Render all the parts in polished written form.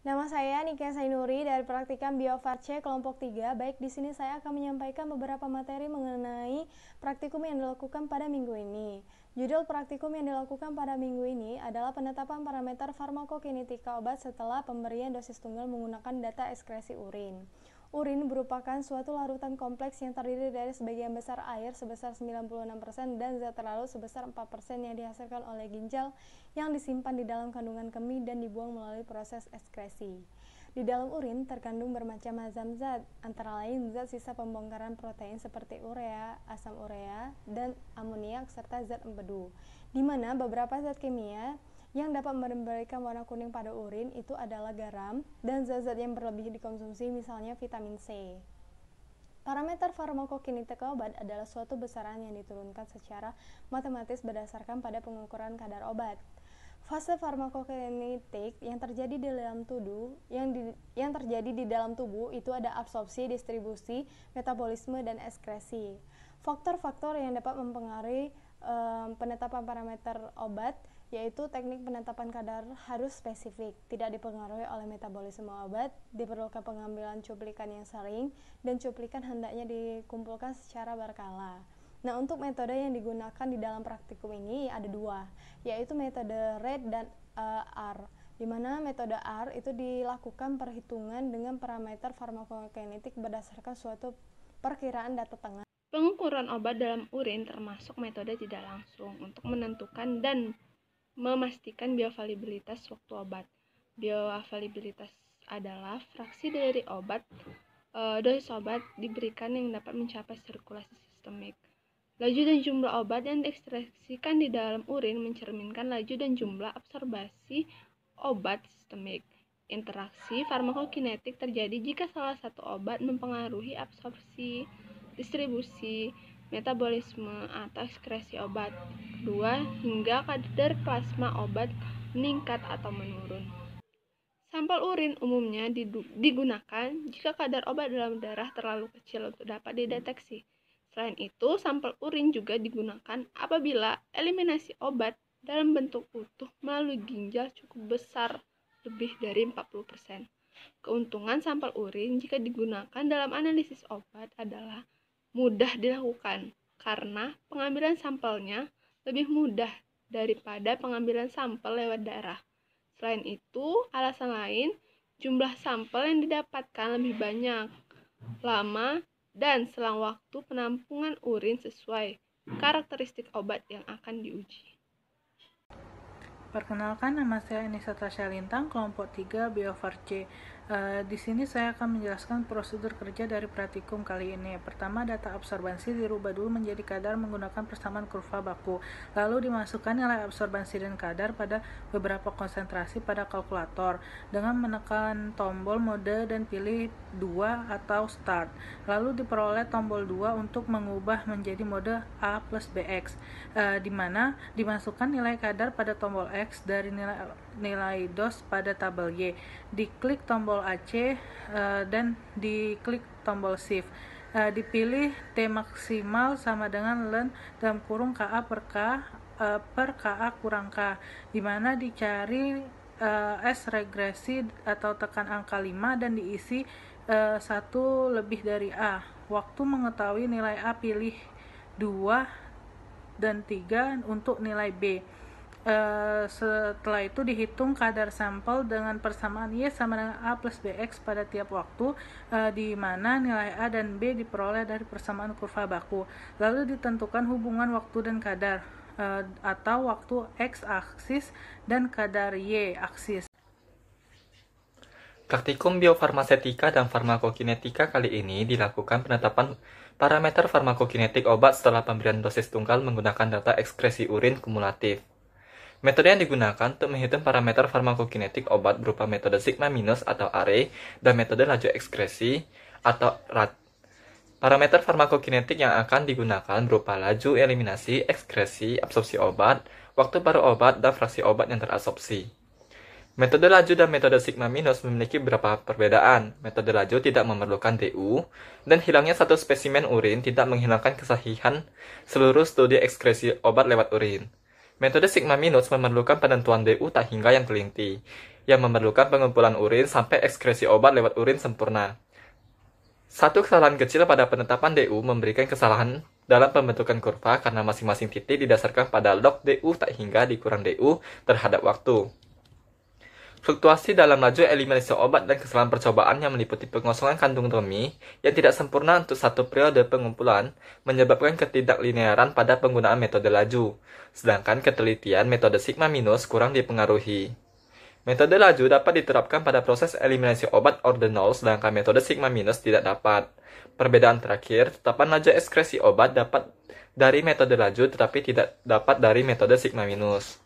Nama saya Nikia Sainuri dari Praktikum Bio Farce kelompok 3. Baik, di sini saya akan menyampaikan beberapa materi mengenai praktikum yang dilakukan pada minggu ini. Judul praktikum yang dilakukan pada minggu ini adalah penetapan parameter farmakokinetika obat setelah pemberian dosis tunggal menggunakan data ekskresi urin. Urin merupakan suatu larutan kompleks yang terdiri dari sebagian besar air sebesar 96% dan zat terlarut sebesar 4% yang dihasilkan oleh ginjal yang disimpan di dalam kandungan kemih dan dibuang melalui proses ekskresi. Di dalam urin terkandung bermacam-macam zat, antara lain zat sisa pembongkaran protein seperti urea, asam urea, dan amoniak serta zat empedu, di mana beberapa zat kimia yang dapat memberikan warna kuning pada urin itu adalah garam dan zat-zat yang berlebih dikonsumsi, misalnya vitamin C. Parameter farmakokinetika obat adalah suatu besaran yang diturunkan secara matematis berdasarkan pada pengukuran kadar obat. Fase farmakokinetik yang terjadi di dalam tubuh itu ada absorpsi, distribusi, metabolisme, dan ekskresi. Faktor-faktor yang dapat mempengaruhi penetapan parameter obat yaitu teknik penetapan kadar harus spesifik, tidak dipengaruhi oleh metabolisme obat, diperlukan pengambilan cuplikan yang sering, dan cuplikan hendaknya dikumpulkan secara berkala. Nah, untuk metode yang digunakan di dalam praktikum ini ada dua, yaitu metode RATE dan R, di mana metode R itu dilakukan perhitungan dengan parameter farmakokinetik berdasarkan suatu perkiraan data tengah. Pengukuran obat dalam urin termasuk metode tidak langsung untuk menentukan dan memastikan bioavailabilitas waktu obat. Bioavailabilitas adalah fraksi dari dosis obat diberikan yang dapat mencapai sirkulasi sistemik. Laju dan jumlah obat yang diekstraksikan di dalam urin mencerminkan laju dan jumlah absorbasi obat sistemik. Interaksi farmakokinetik terjadi jika salah satu obat mempengaruhi absorpsi, distribusi, metabolisme, atau ekskresi obat. Kedua, hingga kadar plasma obat meningkat atau menurun. Sampel urin umumnya digunakan jika kadar obat dalam darah terlalu kecil untuk dapat dideteksi. Selain itu, sampel urin juga digunakan apabila eliminasi obat dalam bentuk utuh melalui ginjal cukup besar, lebih dari 40%. Keuntungan sampel urin jika digunakan dalam analisis obat adalah mudah dilakukan karena pengambilan sampelnya lebih mudah daripada pengambilan sampel lewat darah. Selain itu, alasan lain, jumlah sampel yang didapatkan lebih banyak, lama, dan selang waktu penampungan urin sesuai karakteristik obat yang akan diuji. Perkenalkan, nama saya Enisa Tasya Lintang, kelompok 3 Bio Farce. Di sini saya akan menjelaskan prosedur kerja dari praktikum kali ini. Pertama, data absorbansi dirubah dulu menjadi kadar menggunakan persamaan kurva baku. Lalu dimasukkan nilai absorbansi dan kadar pada beberapa konsentrasi pada kalkulator dengan menekan tombol mode dan pilih 2 atau start. Lalu diperoleh tombol 2 untuk mengubah menjadi mode A plus BX, di mana dimasukkan nilai kadar pada tombol X dari nilai dos pada tabel Y. Diklik tombol AC dan diklik tombol Shift. Dipilih T maksimal sama dengan len dalam kurung KA per KA kurang K, di mana dicari S regresi atau tekan angka 5 dan diisi 1 lebih dari A. Waktu mengetahui nilai A, pilih 2 dan 3 untuk nilai B. Setelah itu dihitung kadar sampel dengan persamaan Y sama dengan A plus BX pada tiap waktu, di mana nilai A dan B diperoleh dari persamaan kurva baku. Lalu ditentukan hubungan waktu dan kadar, atau waktu X aksis dan kadar Y aksis. Praktikum biofarmasetika dan farmakokinetika kali ini dilakukan penetapan parameter farmakokinetik obat setelah pemberian dosis tunggal menggunakan data ekskresi urin kumulatif. Metode yang digunakan untuk menghitung parameter farmakokinetik obat berupa metode sigma minus atau array dan metode laju ekskresi atau RAT. Parameter farmakokinetik yang akan digunakan berupa laju eliminasi, ekskresi, absorpsi obat, waktu baru obat, dan fraksi obat yang terabsorpsi. Metode laju dan metode sigma minus memiliki beberapa perbedaan. Metode laju tidak memerlukan DU, dan hilangnya satu spesimen urin tidak menghilangkan kesahihan seluruh studi ekskresi obat lewat urin. Metode sigma minus memerlukan penentuan DU tak hingga yang teliti. yang memerlukan pengumpulan urin sampai ekskresi obat lewat urin sempurna. Satu kesalahan kecil pada penetapan DU memberikan kesalahan dalam pembentukan kurva karena masing-masing titik didasarkan pada log DU tak hingga dikurang DU terhadap waktu. Fluktuasi dalam laju eliminasi obat dan kesalahan percobaan yang meliputi pengosongan kandung remi yang tidak sempurna untuk satu periode pengumpulan menyebabkan ketidaklinearan pada penggunaan metode laju, sedangkan ketelitian metode sigma minus kurang dipengaruhi. Metode laju dapat diterapkan pada proses eliminasi obat ordinal, sedangkan metode sigma minus tidak dapat. Perbedaan terakhir, tetapan laju ekskresi obat dapat dari metode laju tetapi tidak dapat dari metode sigma minus.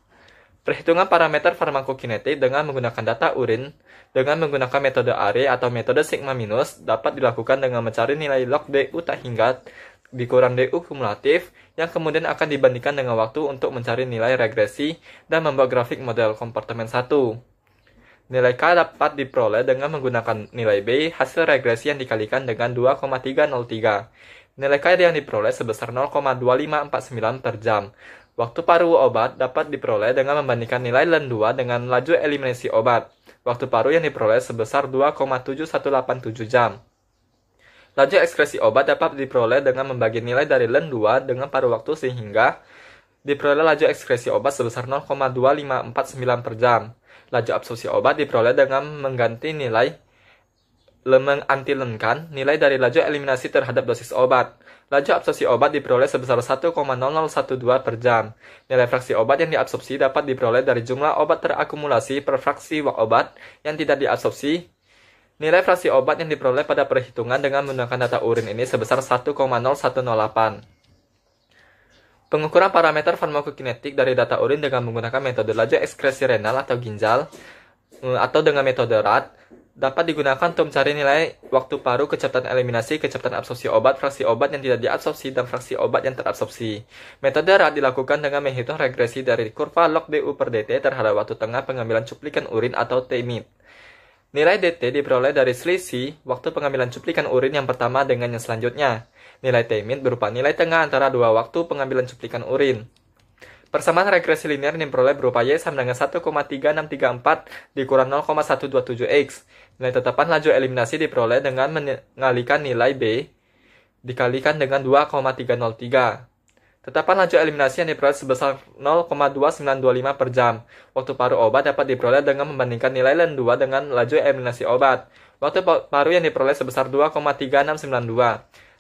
Perhitungan parameter farmakokinetik dengan menggunakan data urin dengan menggunakan metode ARE atau metode sigma minus dapat dilakukan dengan mencari nilai log DU tak hingga dikurang DU kumulatif yang kemudian akan dibandingkan dengan waktu untuk mencari nilai regresi dan membuat grafik model kompartemen 1. Nilai K dapat diperoleh dengan menggunakan nilai B hasil regresi yang dikalikan dengan 2,303. Nilai K yang diperoleh sebesar 0,2549 per jam. Waktu paruh obat dapat diperoleh dengan membandingkan nilai LEN2 dengan laju eliminasi obat. Waktu paruh yang diperoleh sebesar 2,7187 jam. Laju ekskresi obat dapat diperoleh dengan membagi nilai dari LEN2 dengan paruh waktu sehingga diperoleh laju ekskresi obat sebesar 0,2549 per jam. Laju absorpsi obat diperoleh dengan mengganti nilai mengantilenkan nilai dari laju eliminasi terhadap dosis obat. Laju absorpsi obat diperoleh sebesar 1,0012 per jam. Nilai fraksi obat yang diabsorpsi dapat diperoleh dari jumlah obat terakumulasi per fraksi obat yang tidak diabsorpsi. Nilai fraksi obat yang diperoleh pada perhitungan dengan menggunakan data urin ini sebesar 1,0108. Pengukuran parameter farmakokinetik dari data urin dengan menggunakan metode laju ekskresi renal atau ginjal atau dengan metode RAT dapat digunakan untuk mencari nilai waktu paruh, kecepatan eliminasi, kecepatan absorpsi obat, fraksi obat yang tidak diabsorpsi, dan fraksi obat yang terabsorpsi. Metode RAT dilakukan dengan menghitung regresi dari kurva log DU per dt terhadap waktu tengah pengambilan cuplikan urin atau TMID. Nilai dt diperoleh dari selisih waktu pengambilan cuplikan urin yang pertama dengan yang selanjutnya. Nilai TMID berupa nilai tengah antara dua waktu pengambilan cuplikan urin. Persamaan regresi linear yang diperoleh berupa Y sama dengan 1,3634 dikurang 0,127X. Nilai tetapan laju eliminasi diperoleh dengan mengalikan nilai B dikalikan dengan 2,303. Tetapan laju eliminasi yang diperoleh sebesar 0,2925 per jam. Waktu paruh obat dapat diperoleh dengan membandingkan nilai LEN2 dengan laju eliminasi obat. Waktu paruh yang diperoleh sebesar 2,3692.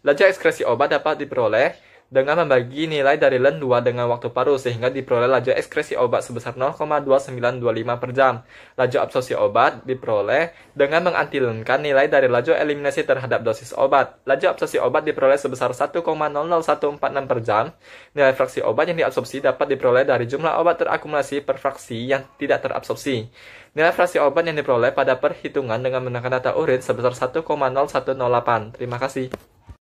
Laju ekskresi obat dapat diperoleh dengan membagi nilai dari LEN2 dengan waktu paruh sehingga diperoleh laju ekskresi obat sebesar 0,2925 per jam. Laju absorpsi obat diperoleh dengan mengantilenkan nilai dari laju eliminasi terhadap dosis obat. Laju absorpsi obat diperoleh sebesar 1,00146 per jam. Nilai fraksi obat yang diabsorpsi dapat diperoleh dari jumlah obat terakumulasi per fraksi yang tidak terabsorpsi. Nilai fraksi obat yang diperoleh pada perhitungan dengan menggunakan data urin sebesar 1,0108. Terima kasih.